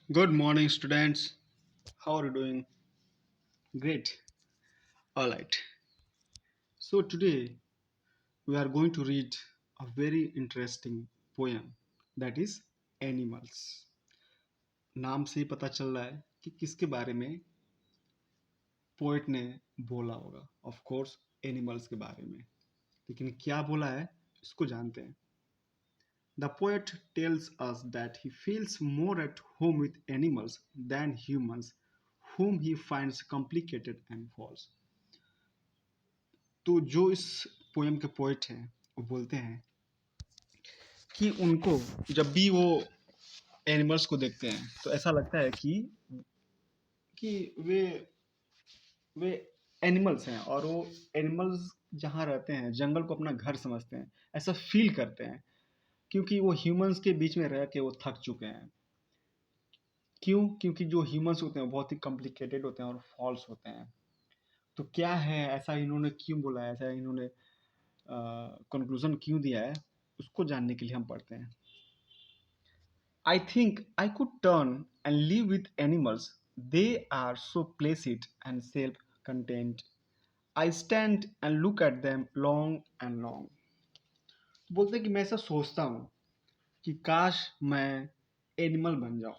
Good morning, students. How are you doing? Great. All right. So, today we are going to read a very interesting poem that is Animals. नाम से ही पता चल रहा है कि किसके बारे में पोएट ने बोला होगा. ऑफ कोर्स एनिमल्स के बारे में. लेकिन क्या बोला है इसको जानते हैं. The poet tells us that he feels more at home with animals than humans, whom he finds complicated and false. तो जो इस पोएम के पोएट हैं वो बोलते हैं कि उनको जब भी वो एनिमल्स को देखते हैं तो ऐसा लगता है कि वे एनिमल्स हैं और वो एनिमल्स जहाँ रहते हैं जंगल को अपना घर समझते हैं, ऐसा फील करते हैं क्योंकि वो ह्यूमंस के बीच में रह के वो थक चुके हैं. क्योंकि जो ह्यूमंस होते हैं वो बहुत ही कॉम्प्लिकेटेड होते हैं और फॉल्स होते हैं. तो क्या है ऐसा, इन्होंने क्यों बोला है, ऐसा इन्होंने कंक्लूजन क्यों दिया है, उसको जानने के लिए हम पढ़ते हैं. I think I could turn and live with animals. They are so placid and self contained. I stand and look at them long and long. बोलते हैं कि मैं ऐसा सोचता हूँ कि काश मैं एनिमल बन जाऊँ,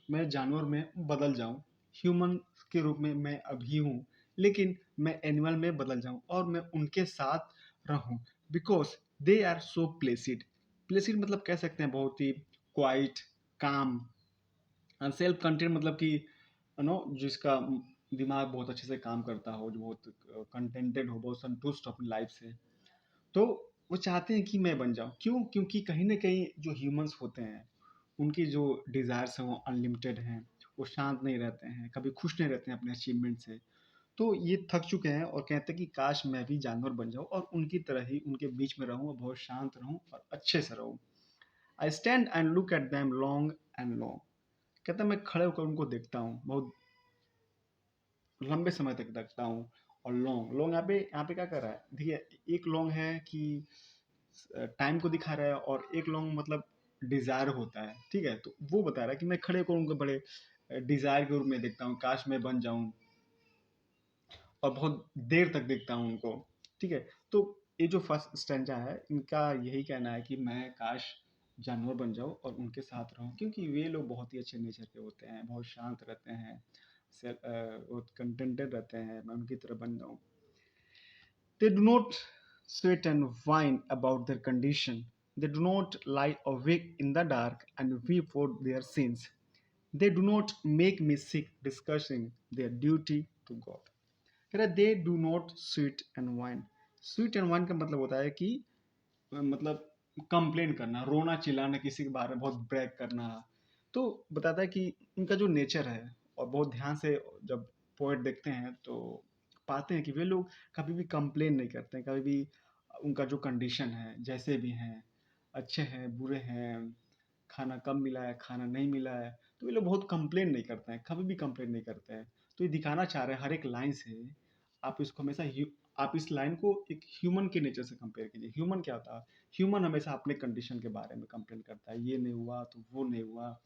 मैं जानवर में बदल जाऊँ. ह्यूमन के रूप में मैं अभी हूँ, लेकिन मैं एनिमल में बदल जाऊँ और मैं उनके साथ रहूँ. Because they are so placid. Placid मतलब कह सकते हैं बहुत ही क्वाइट, काम. सेल्फ कंटेंट मतलब कि जिसका दिमाग बहुत अच्छे से काम करता हो, जो बहुत कंटेंटेड हो, बहुत संतुष्ट हो अपनी लाइफ से. तो वो चाहते हैं कि मैं बन जाऊं. क्योंकि कहीं ना कहीं जो ह्यूमंस होते हैं उनकी जो डिज़ायर्स हैं वो अनलिमिटेड हैं. वो शांत नहीं रहते हैं, कभी खुश नहीं रहते हैं अपने अचीवमेंट से. तो ये थक चुके हैं और कहते हैं कि काश मैं भी जानवर बन जाऊं और उनकी तरह ही उनके बीच में रहूं और बहुत शांत रहूं और अच्छे से रहूं. I stand and look at them long and long. कहता है मैं खड़े होकर उनको देखता हूँ, बहुत लंबे समय तक देखता हूँ. और लॉन्ग लॉन्ग यहाँ पे क्या कर रहा है, देखिए एक लॉन्ग है कि टाइम को दिखा रहा है और एक लॉन्ग मतलब डिजायर होता है. ठीक है, तो वो बता रहा है कि मैं खड़े होकर उनको बड़े डिजायर के रूप में देखता हूँ, काश मैं बन जाऊं और बहुत देर तक देखता हूँ उनको. ठीक है, तो ये जो फर्स्ट स्टैंजा है इनका यही कहना है कि मैं काश जानवर बन जाऊं और उनके साथ रहूं, क्योंकि वे लोग बहुत ही अच्छे नेचर के होते हैं, बहुत शांत रहते हैं, बहुत कंटेंटेड रहते हैं. मैं उनकी तरह बन जाऊं. They do not sweat and whine about their condition. They do not lie awake in the dark and weep for their sins. They do not make me sick discussing their duty to God. कह रहा दे do not sweet and wine. Sweet and wine का मतलब होता है कि मतलब complain करना, रोना चिल्लाना, किसी के बारे में बहुत ब्रैग करना. तो बताता है कि उनका जो नेचर है, और बहुत ध्यान से जब पोएट देखते हैं तो पाते हैं कि वे लोग कभी भी कंप्लेन नहीं करते हैं, कभी भी उनका जो कंडीशन है जैसे भी हैं, अच्छे हैं बुरे हैं, खाना कम मिला है खाना नहीं मिला है, तो ये लोग बहुत कंप्लेन नहीं करते हैं, कभी भी कंप्लेन नहीं करते हैं. तो ये दिखाना चाह रहे हैं हर एक लाइन से. आप इसको हमेशा आप इस लाइन को एक ह्यूमन के नेचर से कंपेयर कीजिए. ह्यूमन क्या होता है, ह्यूमन हमेशा अपने कंडीशन के बारे में कंप्लेन करता है, ये नहीं हुआ तो वो नहीं हुआ,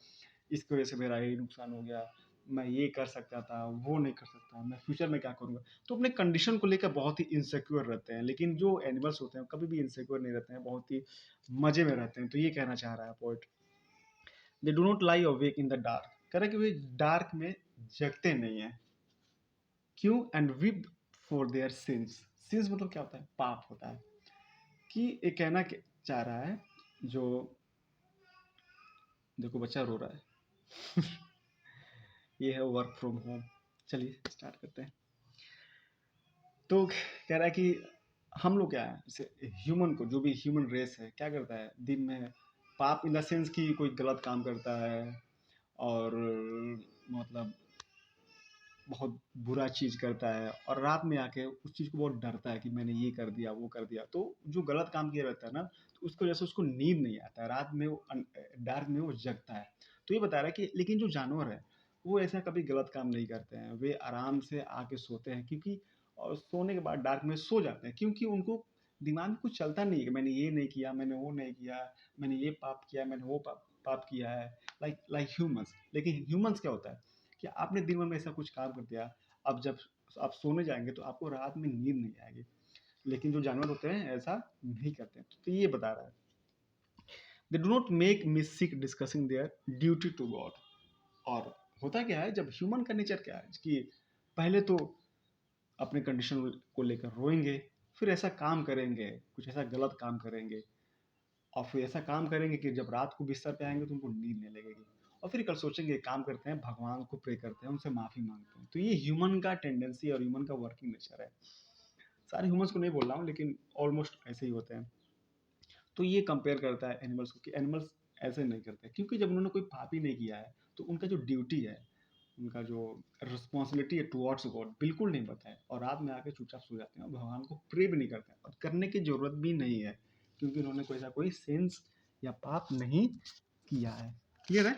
इसकी वजह से मेरा ये नुकसान हो गया, मैं ये कर सकता था वो नहीं कर सकता, मैं फ्यूचर में क्या करूँगा. तो अपने कंडीशन को लेकर बहुत ही इनसिक्योर रहते हैं. लेकिन जो एनिमल्स होते हैं कभी भी इनसिक्योर नहीं रहते हैं, बहुत ही मजे में रहते हैं. तो ये कहना चाह रहा है poet. They do not lie awake in the dark. कह रहा है कि वे डार्क में जगते नहीं है. क्यों? And whip for their since. Since मतलब क्या होता है, पाप होता है. कि ये कहना चाह रहा है, जो देखो बच्चा रो रहा है. ये है वर्क फ्रॉम होम. चलिए स्टार्ट करते हैं. तो कह रहा है कि हम लोग क्या है, जैसे ह्यूमन को, जो भी ह्यूमन रेस है क्या करता है दिन में, पाप इन द सेंस कि कोई गलत काम करता है और मतलब बहुत बुरा चीज़ करता है और रात में आके उस चीज़ को बहुत डरता है कि मैंने ये कर दिया वो कर दिया. तो जो गलत काम किया रहता है ना, तो उसकी वजह से उसको नींद नहीं आता है, रात में वो डार्क में वो जगता है. तो ये बता रहा है कि लेकिन जो जानवर है वो ऐसा कभी गलत काम नहीं करते हैं, वे आराम से आके सोते हैं, क्योंकि और सोने के बाद डार्क में सो जाते हैं, क्योंकि उनको दिमाग में कुछ चलता नहीं है कि मैंने ये नहीं किया, मैंने वो नहीं किया, मैंने ये पाप किया, मैंने वो पाप पाप किया है. Like humans. लेकिन ह्यूमंस क्या होता है कि आपने दिन भर में ऐसा कुछ काम कर दिया, अब जब आप सोने जाएंगे तो आपको रात में नींद नहीं आएगी। लेकिन जो जानवर होते हैं ऐसा नहीं करते हैं। तो ये बता रहा है, they do not make me sick discussing their duty to God. और होता क्या है, जब ह्यूमन का नेचर क्या है कि पहले तो अपने कंडीशन को लेकर रोएंगे, फिर ऐसा काम करेंगे, कुछ ऐसा गलत काम करेंगे, और फिर ऐसा काम करेंगे कि जब रात को बिस्तर पे आएंगे तो उनको नींद नहीं लगेगी, और फिर कल सोचेंगे काम करते हैं, भगवान को प्रे करते हैं, उनसे माफी मांगते हैं। तो ये ह्यूमन का टेंडेंसी और ह्यूमन का वर्किंग नेचर है। सारे ह्यूमंस को नहीं बोल रहा हूँ, लेकिन ऑलमोस्ट ऐसे ही होते हैं। तो ये कंपेयर करता है एनिमल्स को कि एनिमल्स ऐसे नहीं करते, क्योंकि जब उन्होंने कोई पाप ही नहीं किया है तो उनका जो ड्यूटी है, उनका जो रिस्पॉन्सिबिलिटी है टुवर्ड्स गॉड बिल्कुल नहीं पता है, और रात में आके चुपचाप सो जाते हैं और भगवान को प्रे भी नहीं करते हैं, और करने की जरूरत भी नहीं है, क्योंकि उन्होंने कोई ऐसा कोई सेंस या पाप नहीं किया है। क्लियर है?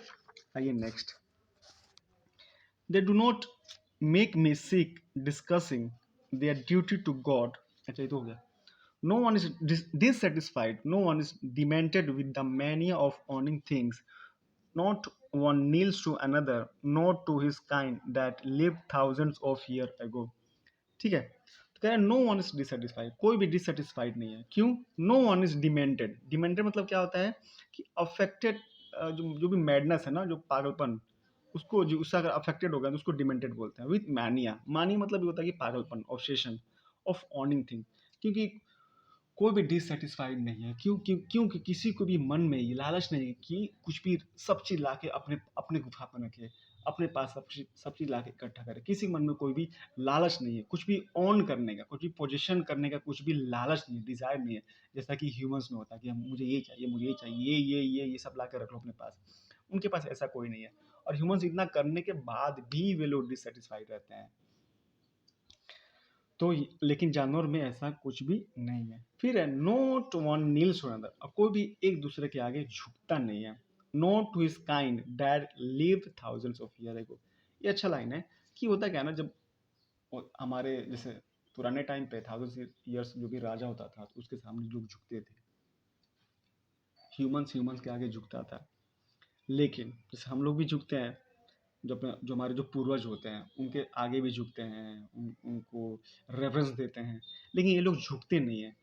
आइए next. They do not make me sick discussing their duty to God. अच्छा, ये तो हो गया। No one is dissatisfied, no one is demented with the mania of owning things. Not one kneels to another, not to his kind that lived thousands of years ago. ठीक है, तो कह रहे हैं नो वन इज डिससेटिस्फाइड, कोई भी dissatisfied नहीं है। क्यों? No one is demented. Demented मतलब क्या होता है कि अफेक्टेड, जो भी मैडनेस है ना, जो पागलपन, उसको जो उससे अगर अफेक्टेड होगा तो उसको डिमेंटेड बोलते हैं। विथ मैनिया, मानिया मतलब ये होता है कि पागलपन, ऑब्सेशन ऑफ ऑनिंग थिंग। क्योंकि कोई भी डिससेटिस्फाइड नहीं है। क्यों? क्योंकि किसी को भी मन में ये लालच नहीं है कि कुछ भी सब चीज़ ला के अपने अपने गुफा पर रखे, अपने पास सब चीज़ ला के इकट्ठा करे। किसी के मन में कोई भी लालच नहीं है, कुछ भी ऑन करने का, कुछ भी पोजीशन करने का, कुछ भी लालच नहीं है, डिज़ायर नहीं है। जैसा कि ह्यूमंस में होता है कि हम मुझे ये चाहिए, मुझे ये चाहिए, ये सब ला के रख लो अपने पास। उनके पास ऐसा कोई नहीं है, और ह्यूमंस इतना करने के बाद भी वे लोग डिससेटिस्फाइड रहते हैं। तो लेकिन जानवर में ऐसा कुछ भी नहीं है। फिर है note one Niels for another, और कोई भी एक दूसरे के आगे झुकता नहीं है। Not to his kind that live thousands of year ago. ये अच्छा लाइन है कि होता क्या है ना, जब हमारे जैसे पुराने टाइम पे थाउजेंड ईयर्स जो भी राजा होता था तो उसके सामने लोग झुकते थे, ह्यूमंस के आगे झुकता था। लेकिन जैसे हम लोग भी झुकते हैं, जो हमारे जो पूर्वज होते हैं उनके आगे भी झुकते हैं, उनको रेफरेंस देते हैं। लेकिन ये लोग झुकते नहीं है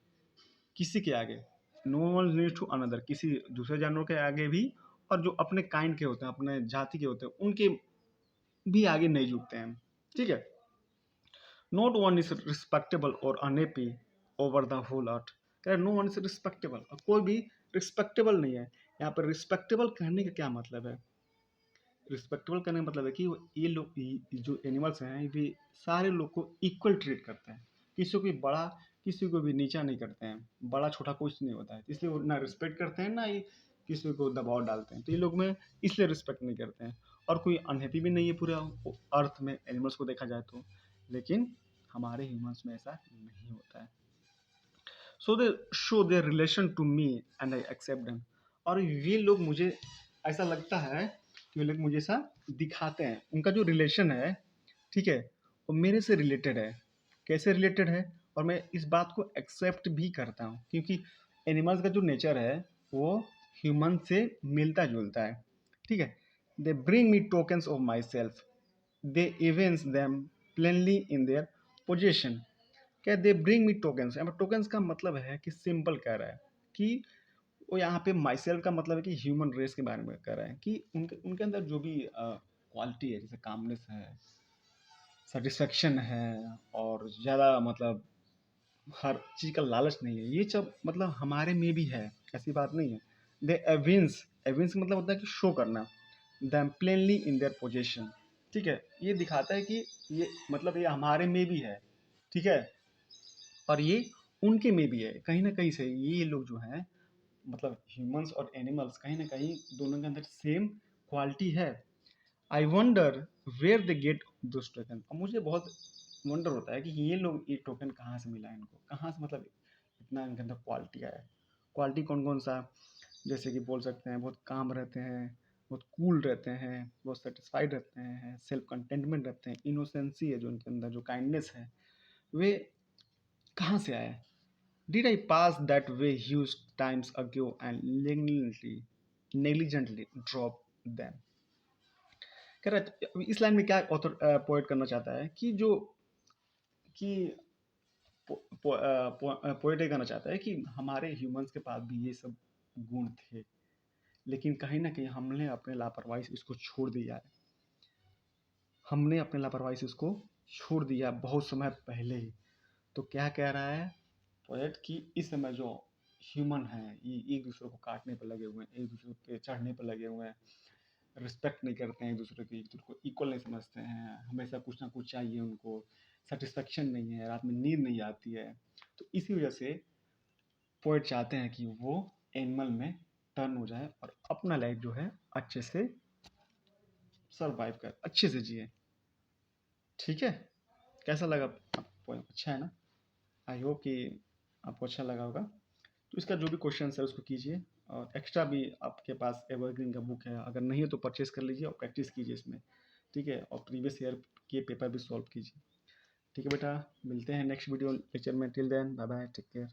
किसी के आगे। No one needs to another, किसी दूसरे जानवर के आगे भी, और जो अपने काइंड के होते हैं, अपने जाति के होते हैं, उनके भी आगे नहीं झुकते हैं। ठीक है। नॉट वन इज रिस्पेक्टेबल और unhappy over the whole earth. कह नो वन इज रिस्पेक्टेबल, और कोई भी रिस्पेक्टेबल नहीं है। यहाँ पर रिस्पेक्टेबल कहने का क्या मतलब है? रिस्पेक्टेबल करने का मतलब है कि ये लोग, जो एनिमल्स हैं, ये सारे लोग को इक्वल ट्रीट करते हैं। किसी को भी बड़ा, किसी को भी नीचा नहीं करते हैं। बड़ा छोटा कुछ नहीं होता है, इसलिए वो ना रिस्पेक्ट करते हैं, ना ही किसी को दबाव डालते हैं। तो ये लोग में इसलिए रिस्पेक्ट नहीं करते हैं। और कोई अनहैप्पी भी नहीं है पूरे अर्थ में, एनिमल्स को देखा जाए तो। लेकिन हमारे ह्यूमंस में ऐसा नहीं होता है। So they show their relation to me and I accept them. और ये लोग मुझे ऐसा लगता है कि ये लोग मुझे ऐसा दिखाते हैं, उनका जो रिलेशन है, ठीक है, वो मेरे से रिलेटेड है। कैसे रिलेटेड है? और मैं इस बात को एक्सेप्ट भी करता हूँ, क्योंकि एनिमल्स का जो नेचर है वो ह्यूमन से मिलता जुलता है। ठीक है। They bring me tokens of my self, they Evans them plainly in their position. क्या दे ब्रिंग मी टोकन्स? यहाँ पर टोकन्स का मतलब है कि सिंपल कह रहा है कि वो यहाँ पे माई सेल्फ का मतलब है कि ह्यूमन रेस के बारे में कह रहा है कि उनके उनके अंदर जो भी क्वालिटी है, जैसे कामनेस है, सेटिस्फेक्शन है, और ज़्यादा मतलब हर चीज़ का लालच नहीं है, ये सब मतलब हमारे में भी है, ऐसी बात नहीं है। दे एविंस, एविंस मतलब होता है कि शो करना, them plainly in their possession. ठीक है, ये दिखाता है कि ये मतलब ये हमारे में भी है। ठीक है, और ये उनके में भी है। कहीं ना कहीं से ये लोग जो हैं, मतलब ह्यूमंस और एनिमल्स, कहीं ना कहीं दोनों के अंदर सेम क्वालिटी है। I wonder where they get those token. और मुझे बहुत वंडर होता है कि ये लोग ये टोकन कहाँ से मिला इनको, कहाँ से मतलब इतना इनके अंदर क्वालिटी आया है। क्वालिटी कौन कौन सा? जैसे कि बोल सकते हैं बहुत काम रहते हैं, बहुत कूल रहते हैं, बहुत सेटिस्फाइड रहते हैं, सेल्फ कंटेंटमेंट रहते हैं, इनोसेंसी है जो उनके अंदर, जो काइंडनेस है, वे कहाँ से आया? Did I pass that way huge times ago and negligently drop them. कह रहा है अभी इस लाइन में क्या ऑथर पोएट करना चाहता है कि जो कि पोएट ये कहना चाहता है कि हमारे ह्यूमंस के पास भी ये सब गुण थे, लेकिन कहीं ना कहीं हमने अपने लापरवाही से इसको छोड़ दिया है। हमने अपने लापरवाही से इसको छोड़ दिया बहुत समय पहले ही। तो क्या कह रहा है पोएट कि इस समय जो ह्यूमन हैं ये एक दूसरे को काटने पर लगे हुए हैं, एक दूसरे पे चढ़ने पर लगे हुए हैं, रिस्पेक्ट नहीं करते हैं एक दूसरे की, एक दूसरे को इक्वल नहीं समझते हैं, हमेशा कुछ ना कुछ चाहिए उनको, सेटिस्फेक्शन नहीं है, रात में नींद नहीं आती है। तो इसी वजह से पोएट चाहते हैं कि वो एनिमल में टर्न हो जाए और अपना लाइफ जो है अच्छे से सर्वाइव कर, अच्छे से जिए। ठीक है, कैसा लगा आपको? अच्छा है ना? आई होप कि आपको अच्छा लगा होगा। तो इसका जो भी क्वेश्चन है उसको कीजिए, और एक्स्ट्रा भी आपके पास एवरग्रीन का बुक है, अगर नहीं है तो परचेज कर लीजिए और प्रैक्टिस कीजिए इसमें। ठीक है, और प्रीवियस ईयर के पेपर भी सॉल्व कीजिए। ठीक है बेटा, मिलते हैं नेक्स्ट वीडियो लेक्चर में। Till then bye bye, take care.